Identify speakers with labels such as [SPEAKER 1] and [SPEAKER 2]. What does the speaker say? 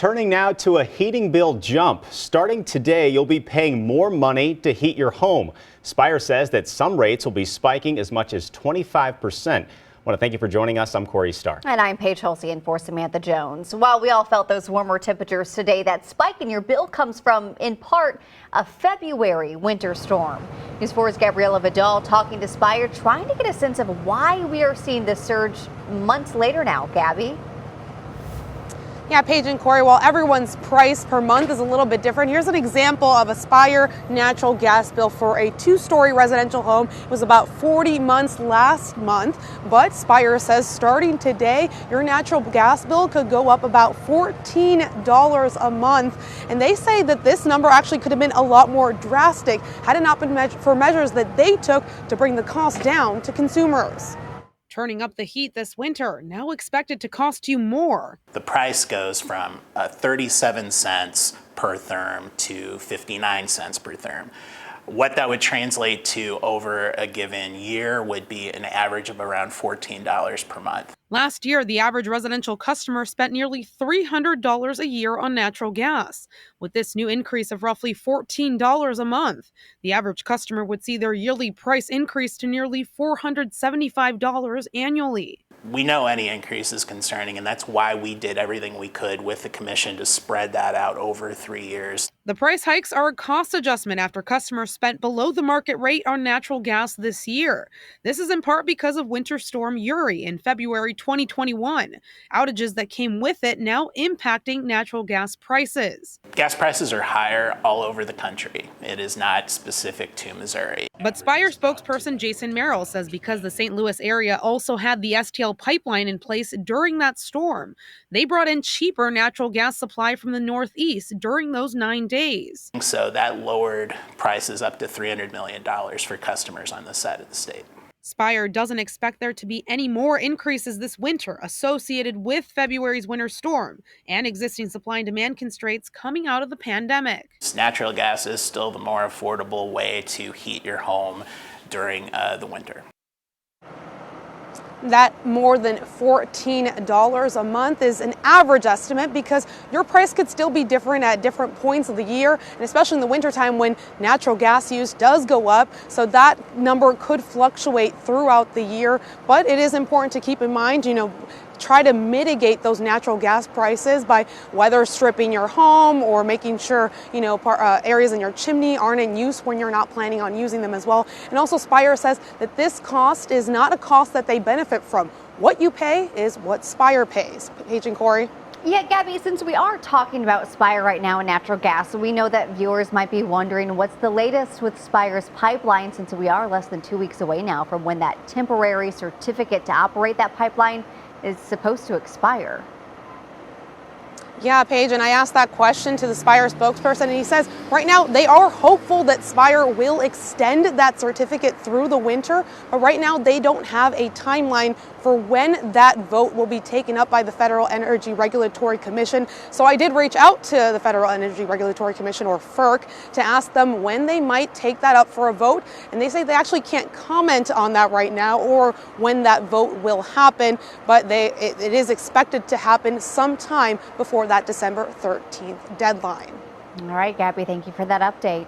[SPEAKER 1] Turning now to a heating bill jump. Starting today, you'll be paying more money to heat your home. Spire says that some rates will be spiking as much as 25%. I want to thank you for joining us. I'm Corey Starr.
[SPEAKER 2] And I'm Paige Hulsey in for Samantha Jones. While we all felt those warmer temperatures today, that spike in your bill comes from, in part, a February winter storm. News 4's Gabriela Vidal talking to Spire, trying to get a sense of why we are seeing this surge months later now. Gabby?
[SPEAKER 3] Yeah, Paige and Corey, while everyone's price per month is a little bit different, here's an example of a Spire natural gas bill for a two-story residential home. It was about 40 months last month, but Spire says starting today, your natural gas bill could go up about $14 a month. And they say that this number actually could have been a lot more drastic had it not been for measures that they took to bring the cost down to consumers.
[SPEAKER 4] Turning up the heat this winter, now expected to cost you more.
[SPEAKER 5] The price goes from 37 cents per therm to 59 cents per therm. What that would translate to over a given year would be an average of around $14 per month.
[SPEAKER 4] Last year, the average residential customer spent nearly $300 a year on natural gas. With this new increase of roughly $14 a month, the average customer would see their yearly price increase to nearly $475 annually.
[SPEAKER 5] We know any increase is concerning, and that's why we did everything we could with the commission to spread that out over 3 years.
[SPEAKER 4] The price hikes are a cost adjustment after customers spent below the market rate on natural gas this year. This is in part because of Winter Storm Uri in February 2021. Outages that came with it now impacting natural gas prices.
[SPEAKER 5] Gas prices are higher all over the country. It is not specific to Missouri.
[SPEAKER 4] But Spire spokesperson Jason Merrill says because the St. Louis area also had the STL pipeline in place during that storm, they brought in cheaper natural gas supply from the Northeast during those 9 days.
[SPEAKER 5] So that lowered prices up to $300 million for customers on this side of the state.
[SPEAKER 4] Spire doesn't expect there to be any more increases this winter associated with February's winter storm and existing supply and demand constraints coming out of the pandemic.
[SPEAKER 5] Natural gas is still the more affordable way to heat your home during the winter.
[SPEAKER 3] That more than $14 a month is an average estimate because your price could still be different at different points of the year, and especially in the wintertime when natural gas use does go up. So that number could fluctuate throughout the year, but it is important to keep in mind, try to mitigate those natural gas prices by weather stripping your home or making sure, areas in your chimney aren't in use when you're not planning on using them as well. And also Spire says that this cost is not a cost that they benefit from. What you pay is what Spire pays. Paige and Corey.
[SPEAKER 2] Yeah, Gabby, since we are talking about Spire right now and natural gas, we know that viewers might be wondering what's the latest with Spire's pipeline, since we are less than 2 weeks away now from when that temporary certificate to operate that pipeline is supposed to expire.
[SPEAKER 3] Yeah, Paige, and I asked that question to the Spire spokesperson, and he says right now they are hopeful that Spire will extend that certificate through the winter, but right now they don't have a timeline for when that vote will be taken up by the Federal Energy Regulatory Commission. So I did reach out to the Federal Energy Regulatory Commission, or FERC, to ask them when they might take that up for a vote, and they say they actually can't comment on that right now or when that vote will happen, but it is expected to happen sometime before that December 13th deadline.
[SPEAKER 2] All right, Gabby, thank you for that update.